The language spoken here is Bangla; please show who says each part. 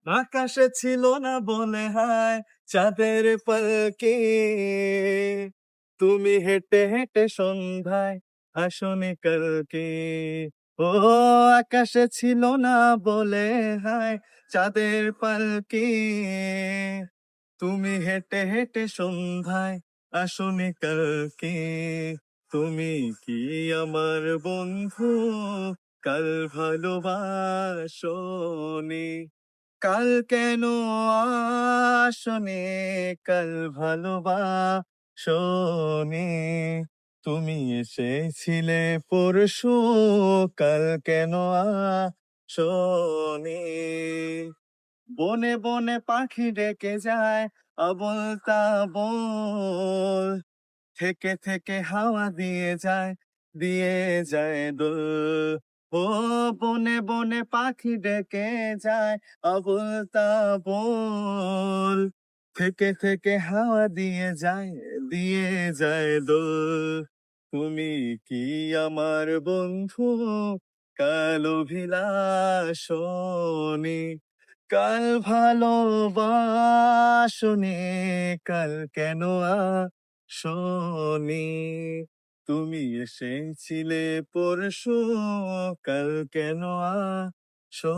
Speaker 1: আকাশে ছিল না বলে হায় চাঁদের পালকে, তুমি হেঁটে হেঁটে সন্ধ্যায় আসনি কালকে। ও আকাশে ছিল না বলে হায় চাঁদের পালকে, তুমি হেঁটে হেঁটে সন্ধ্যায় আসনি কালকে। তুমি কি আমার বন্ধু কাল ভালোবাসনি? কাল কেন আসনি? কাল ভালোবাসনি? তুমি এসেছিলে পরশু, কাল কেন আসনি? বনে বনে পাখি ডেকে যায় আবোল তাবোল, থেকে থেকে হাওয়া দিয়ে যায় দোল। ও বনে বনে পাখি ডেকে যায় আবোল তাবোল, থেকে থেকে হাওয়া দিয়ে যায় দোল। তুমি কি আমার বন্ধু কাল অভিলাষণী? কাল ভালোবাসনি? কাল কেন আসনি? তুমি এসেছিলে পরশু, কাল কেন আসনি?